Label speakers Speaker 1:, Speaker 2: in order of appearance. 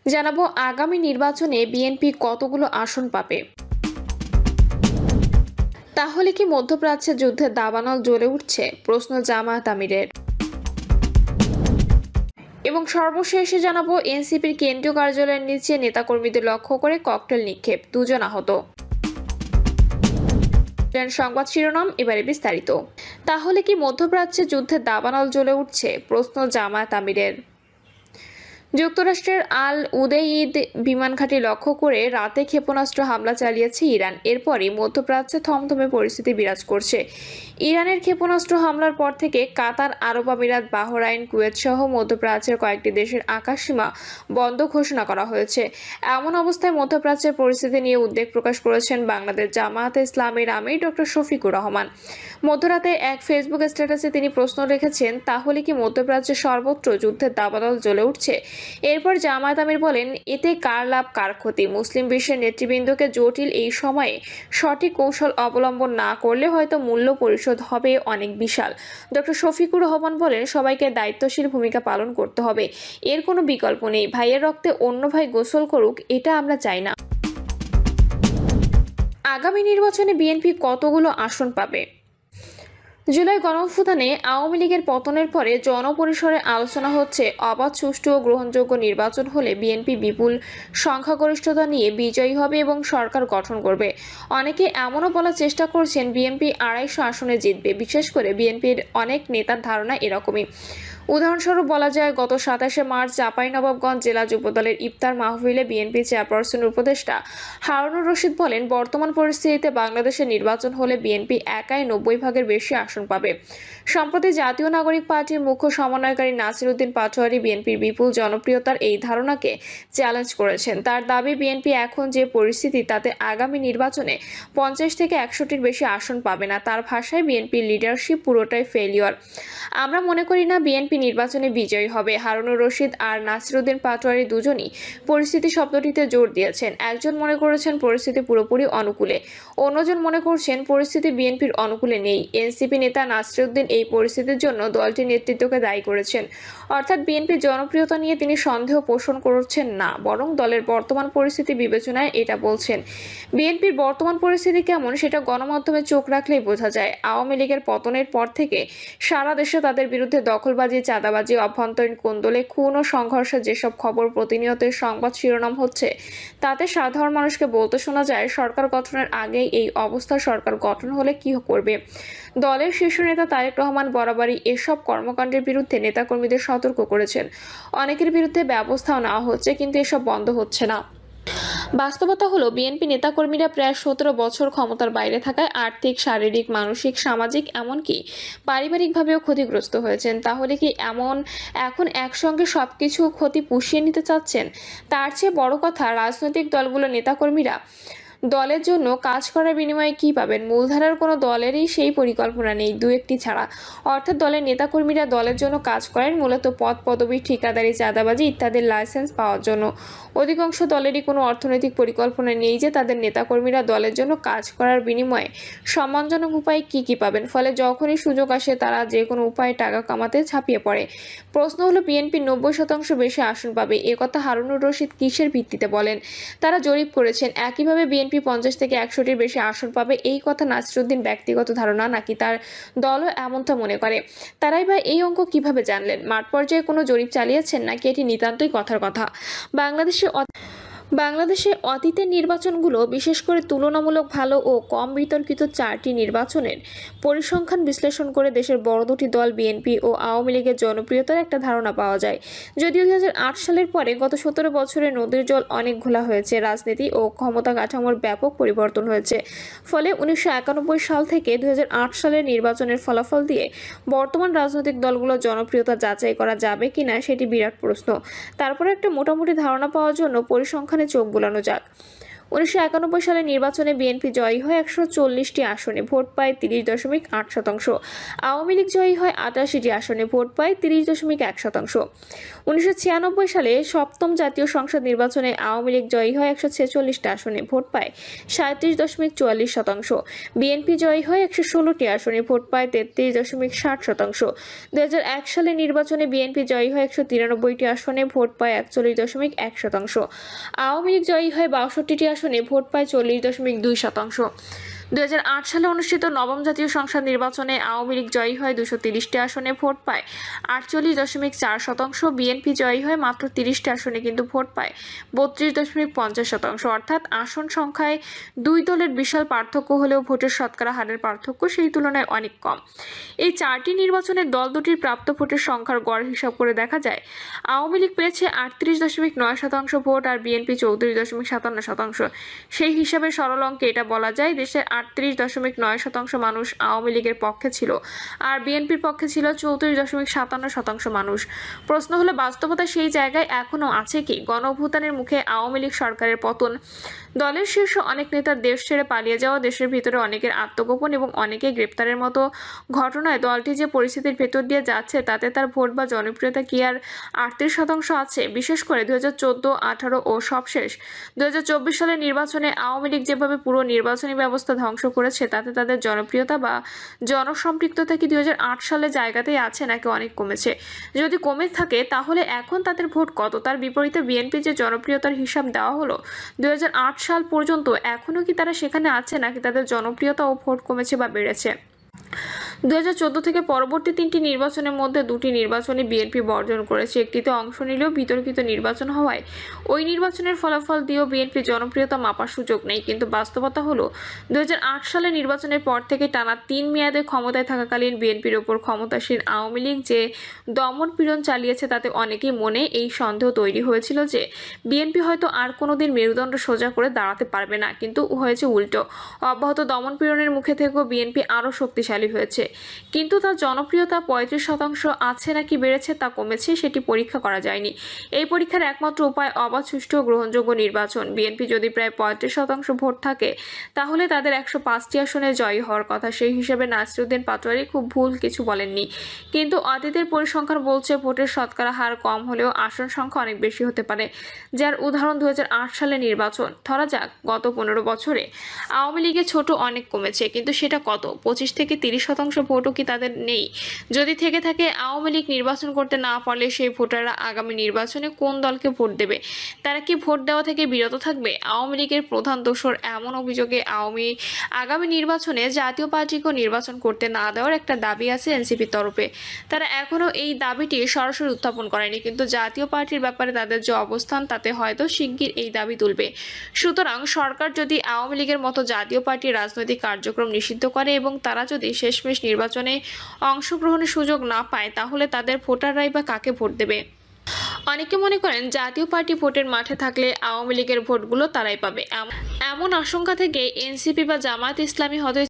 Speaker 1: জানাবো আগামী নির্বাচনে বিএনপি কতগুলো আসন পাবে। তাহলে কি মধ্যপ্রাচ্যে যুদ্ধের দাবানল জ্বলে উঠছে, প্রশ্ন জামায়াত আমিরের। এবং সর্বশেষে জানাবো এনসিপির কেন্দ্রীয় কার্যালয়ের নিচে নেতাকর্মীদের লক্ষ্য করে ককটেল নিক্ষেপ, 2 জন আহত। সংবাদ শিরোনাম, এবারে বিস্তারিত। তাহলে কি মধ্যপ্রাচ্যে যুদ্ধের দাবানল জ্বলে উঠছে, প্রশ্ন জামায়াত আমিরের। যুক্তরাষ্ট্রের আল উদেইদ বিমান ঘাঁটি লক্ষ্য করে রাতে ক্ষেপণাস্ত্র হামলা চালিয়েছে ইরান। এরপরই মধ্যপ্রাচ্যে থমথমে পরিস্থিতি বিরাজ করছে। ইরানের ক্ষেপণাস্ত্র হামলার পর থেকে কাতার, আরব আমিরাত, বাহরাইন, কুয়েত সহ মধ্যপ্রাচ্যের কয়েকটি দেশের আকাশসীমা বন্ধ ঘোষণা করা হয়েছে। এমন অবস্থায় মধ্যপ্রাচ্যের পরিস্থিতি নিয়ে উদ্বেগ প্রকাশ করেছেন বাংলাদেশ জামায়াতে ইসলামীর আমির ডক্টর শফিকুর রহমান। মধ্যরাতে এক ফেসবুক স্ট্যাটাসে তিনি প্রশ্ন রেখেছেন, তাহলে কি মধ্যপ্রাচ্যে সর্বত্র যুদ্ধের দাবানল জ্বলে উঠছে। এরপর জামায়াত আমির বলেন, এতে কার লাভ কার ক্ষতি। মুসলিম বিশ্বের নেতৃবৃন্দকে জটিল এই সময়ে সঠিক কৌশল অবলম্বন না করলে হয়তো মূল্য পরিশোধ হবে অনেক বিশাল। ডক্টর শফিকুর রহমান বলেন, সবাইকে দায়িত্বশীল ভূমিকা পালন করতে হবে, এর কোনো বিকল্প নেই। ভাইয়ের রক্তে অন্য ভাই গোসল করুক, এটা আমরা চাই না। আগামী নির্বাচনে বিএনপি কতগুলো আসন পাবে। জুলাই গণঅভ্যুত্থানে আওয়ামী লীগের পতনের পরে জনপরিসরে আলোচনা হচ্ছে, অবাধ, সুষ্ঠু ও গ্রহণযোগ্য নির্বাচন হলে বিএনপি বিপুল সংখ্যাগরিষ্ঠতা নিয়ে বিজয়ী হবে এবং সরকার গঠন করবে। অনেকে এমনও বলার চেষ্টা করছেন বিএনপি 250 আসনে জিতবে। বিশেষ করে বিএনপির অনেক নেতার ধারণা এরকমই। উদাহরণস্বরূপ বলা যায়, গত 27 মার্চ চাঁপাইনবাবগঞ্জ জেলা যুবদলের ইফতার মাহফিলে বিএনপি চেয়ারপারসনের উপদেষ্টা হারুনুর রশিদ বলেন, বর্তমান পরিস্থিতিতে বাংলাদেশের নির্বাচন হলে বিএনপি একাই 90 ভাগের বেশি আসন পাবে। সম্প্রতি জাতীয় নাগরিক পার্টির মুখ্য সমন্বয়কারী নাসির উদ্দিন পাটোয়ারি বিএনপির বিপুল জনপ্রিয়তার এই ধারণাকে চ্যালেঞ্জ করেছেন। তার দাবি, বিএনপি এখন যে পরিস্থিতি তাতে আগামী নির্বাচনে 50 থেকে 100টির বেশি আসন পাবে না। তার ভাষায়, বিএনপির লিডারশিপ পুরোটাই ফেলিওর। আমরা মনে করি না বিএনপি নির্বাচনে বিজয়ী হবে। হারুনুর রশিদ আর নাসির উদ্দিন পাটোয়ারি দুজনই পরিস্থিতি শব্দটিতে জোর দিয়েছেন। একজন মনে করেছেন পরিস্থিতি পুরোপুরি অনুকূলে, অন্যজন মনে করছেন পরিস্থিতি বিএনপির অনুকূলে নেই। এনসিপি নেতা নাসির উদ্দিন এই পরিস্থিতির জন্য দলটির নেতৃত্বকে দায়ী করেছেন। অর্থাৎ বিএনপির জনপ্রিয়তা নিয়ে তিনি সন্দেহ পোষণ করছেন না, বরং দলের বর্তমান পরিস্থিতি বিবেচনায় এটা বলছেন। বিএনপির বর্তমান পরিস্থিতি কেমন সেটা গণমাধ্যমে চোখ রাখলেই বোঝা যায়। আওয়ামী লীগের পতনের পর থেকে সারা দেশে তাদের বিরুদ্ধে দখলবাজি, চাঁদাবাজি, অভ্যন্তরীণ কোন্দলে, খুন ও সংঘর্ষের যেসব খবর প্রতিনিয়ত সংবাদ শিরোনাম হচ্ছে, তাতে সাধারণ মানুষকে বলতে শোনা যায়, সরকার গঠনের আগেই এই অবস্থা, সরকার গঠন হলে কি করবে। দলের শীর্ষ নেতা তারেক রহমান বরাবরই এসব কর্মকাণ্ডের বিরুদ্ধে নেতাকর্মীদের সতর্ক করেছেন। অনেকের বিরুদ্ধে ব্যবস্থাও নেওয়া হচ্ছে, কিন্তু এসব বন্ধ হচ্ছে না। বাস্তবতা হলো, বিএনপি নেতাকর্মীরা প্রায় 17 বছর ক্ষমতার বাইরে থাকায় আর্থিক, শারীরিক, মানসিক, সামাজিক, এমনকি পারিবারিকভাবেও ক্ষতিগ্রস্ত হয়েছেন। তাহলে কি এখন একসঙ্গে সবকিছু ক্ষতি পুষিয়ে নিতে চাচ্ছেন? তার চেয়ে বড় কথা, রাজনৈতিক দলগুলো নেতাকর্মীরা দলের জন্য কাজ করার বিনিময়ে কি পাবেন? মূলধারার কোনো দলেরই সেই পরিকল্পনা নেই, 2-1টি ছাড়া। অর্থাৎ দলের নেতাকর্মীরা দলের জন্য কাজ করেন মূলত পদ, পদবি, ঠিকাদারি, চাঁদাবাজি ইত্যাদির লাইসেন্স পাওয়ার জন্য। অধিকাংশ দলেরই কোনো অর্থনৈতিক পরিকল্পনা নেই যে তাদের নেতাকর্মীরা দলের জন্য কাজ করার বিনিময়ে সম্মানজনক উপায়ে কি পাবেন। ফলে যখনই সুযোগ আসে তারা যে কোনো উপায়ে টাকা কামাতে ঝাঁপিয়ে পড়ে। প্রশ্ন হলো, বিএনপি 90% বেশি আসন পাবে, একথা হারুনুর রশিদ কিসের ভিত্তিতে বলেন? তারা জরিপ করেছেন। একইভাবে বিএনপি 50 থেকে 100টির বেশি আসন পাবে, এই কথা নাসির উদ্দিন ব্যক্তিগত ধারণা নাকি তার দলও এমনটা মনে করে? তারাই বা এই অঙ্ক কিভাবে জানলেন? মাঠ পর্যায়ে কোনো জরিপ চালিয়েছেন নাকি এটি নিতান্তই কথার কথা? বাংলাদেশে অতীতের নির্বাচনগুলো, বিশেষ করে তুলনামূলক ভালো ও কম বিতর্কিত 4টি নির্বাচনের পরিসংখ্যান বিশ্লেষণ করে দেশের বড় দুটি দল বিএনপি ও আওয়ামী লীগের জনপ্রিয়তার একটা ধারণা পাওয়া যায়। যদিও 2008 সালের পরে গত 17 বছরে নদীর জল অনেক ঘোলা হয়েছে, রাজনীতি ও ক্ষমতা কাঠামোর ব্যাপক পরিবর্তন হয়েছে। ফলে 1991 সাল থেকে 2008 সালের নির্বাচনের ফলাফল দিয়ে বর্তমান রাজনৈতিক দলগুলোর জনপ্রিয়তা যাচাই করা যাবে কিনা সেটি বিরাট প্রশ্ন। তারপরে একটা মোটামুটি ধারণা পাওয়ার জন্য পরিসংখ্যান চোখ বোলানো যাক। 1991 সালে নির্বাচনে বিএনপি জয়ী হয় 140টি আসনে, ভোট পায় 30.8%। আওয়ামী লীগ জয়ী হয় 88টি আসনে, ভোট পায় 30.1%। 1996 সালে সপ্তম জাতীয় সংসদ নির্বাচনে আওয়ামী লীগ জয়ী হয় 146টি আসনে, ভোট পায় 37.44%। বিএনপি জয়ী হয় 116টি আসনে, ভোট পায় 33.60%। 2001 সালে নির্বাচনে বিএনপি জয়ী হয় 193টি আসনে, ভোট পায় 41.1%। আওয়ামী লীগ জয়ী হয় 62টি আসনে, ভোট পায় 40.2%। 2008 সালে অনুষ্ঠিত নবম জাতীয় সংসদ নির্বাচনে আওয়ামী লীগ জয়ী হয় 230টি আসনে, ভোট পায় 48.4%। বিএনপি জয়ী হয় মাত্র 30টি আসনে, কিন্তু ভোট পায় 32.50%। অর্থাৎ আসন সংখ্যায় দুই দলের বিশাল পার্থক্য হলেও ভোটের শতকরা হারের পার্থক্য সেই তুলনায় অনেক কম। এই চারটি নির্বাচনের দল দুটির প্রাপ্ত ভোটের সংখ্যার গড় হিসাব করে দেখা যায়, আওয়ামী লীগ পেয়েছে 38.9% ভোট আর বিএনপি 34.57%। সেই হিসাবে সরল অঙ্কে এটা বলা যায়, দেশের 38.9% মানুষ আওয়ামী লীগের পক্ষে ছিল আর বিএনপির পক্ষে ছিল 34.57% মানুষ। প্রশ্ন হলো, বাস্তবতা সেই জায়গায় এখনও আছে কি? গণঅভ্যুত্থানের মুখে আওয়ামী লীগ সরকারের পতন, দলের শীর্ষ অনেক নেতার দেশ ছেড়ে পালিয়ে যাওয়া, দেশের ভিতরে অনেকের আত্মগোপন এবং অনেকে গ্রেপ্তারের মতো ঘটনায় দলটি যে পরিস্থিতির ভেতর দিয়ে যাচ্ছে তাতে তার ভোট বা জনপ্রিয়তা কি আর 38% আছে? বিশেষ করে 2014, 18 ও সবশেষ 2024 সালের নির্বাচনে আওয়ামী লীগ যেভাবে পুরো নির্বাচনী ব্যবস্থা ধ্বংস করেছে তাতে তাদের জনপ্রিয়তা বা জনসম্পৃক্ততা কি 2008 সালে জায়গাতেই আছে নাকি অনেক কমেছে? যদি কমে থাকে তাহলে এখন তাদের ভোট কত? তার বিপরীতে বিএনপি যে জনপ্রিয়তার হিসাব দেওয়া হলো 2008 সাল পর্যন্ত, এখনও কি তারা সেখানে আছে নাকি তাদের জনপ্রিয়তা ও ভোট কমেছে বা বেড়েছে? 2014 থেকে পরবর্তী তিনটি নির্বাচনের মধ্যে দুটি নির্বাচনে বিএনপি বর্জন করেছে। একটিতে অংশ নিলেও বিতর্কিত নির্বাচন হওয়ায় ওই নির্বাচনের ফলাফল দিয়েও বিএনপি জনপ্রিয়তা মাপার সুযোগ নেই। কিন্তু বাস্তবতা হলো 2008 সালে নির্বাচনের পর থেকে টানা 3 মেয়াদে ক্ষমতায় থাকাকালীন বিএনপির ওপর ক্ষমতাসীন আওয়ামী লীগ যে দমন পীড়ন চালিয়েছে তাতে অনেকেই মনে এই সন্দেহ তৈরি হয়েছিল যে বিএনপি হয়তো আর কোনোদিন মেরুদণ্ড সোজা করে দাঁড়াতে পারবে না, কিন্তু হয়েছে উল্টো। অব্যাহত দমন পীড়নের মুখে থেকেও বিএনপি আরও শক্তিশালী হয়েছে, কিন্তু তার জনপ্রিয়তা 35% আছে নাকি বেড়েছে তা কমেছে সেটি পরীক্ষা করা যায়নি। এই পরীক্ষার একমাত্র উপায় অবাধ, সুষ্ঠু ও গ্রহণযোগ্য নির্বাচন। বিএনপি যদি প্রায় 35% ভোট থাকে তাহলে তাদের 105টি আসনে জয়ী হওয়ার কথা। সেই হিসেবে নাসিরউদ্দিন পাটোয়ারি খুব ভুল কিছু বলেননি, কিন্তু অতীতের পরিসংখ্যান বলছে ভোটের শতকরা হার কম হলেও আসন সংখ্যা অনেক বেশি হতে পারে। যার উদাহরণ 2008 সালের নির্বাচন। ধরা যাক গত 15 বছরে আওয়ামী লীগের ছোট অনেক কমেছে, কিন্তু সেটা কত? 25 থেকে 30% ভোটও কি তাদের নেই? যদি থেকে থাকে, আওয়ামী লীগ নির্বাচন করতে না পারলে সেই ভোটাররা আগামী নির্বাচনে কোন দলকে ভোট দেবে? তারা কি ভোট দেওয়া থেকে বিরত থাকবে? আওয়ামী লীগের প্রধান দোষর এমন অভিযোগে আগামী নির্বাচনে জাতীয় পার্টিকেও নির্বাচন করতে না দেওয়ার একটা দাবি আছে এনসিপির তরফে। তারা এখনও এই দাবিটি সরাসরি উত্থাপন করেনি, কিন্তু জাতীয় পার্টির ব্যাপারে তাদের যে অবস্থান তাতে হয়তো শিগগির এই দাবি তুলবে। সুতরাং সরকার যদি আওয়ামী লীগের মতো জাতীয় পার্টির রাজনৈতিক কার্যক্রম নিষিদ্ধ করে এবং তারা যদি শেষমেশ নির্বাচনে অংশগ্রহণের সুযোগ না পায় তাহলে তাদের ভোটাররাই বা কাকে ভোট দেবে? অনেকে মনে করেন জাতীয় পার্টি ভোটের মাঠে থাকলে আওয়ামী লীগের ভোটগুলো তারাই পাবে। এমন আশঙ্কা থেকে এনসিপি বা জামায়াত ইসলামী হয়তো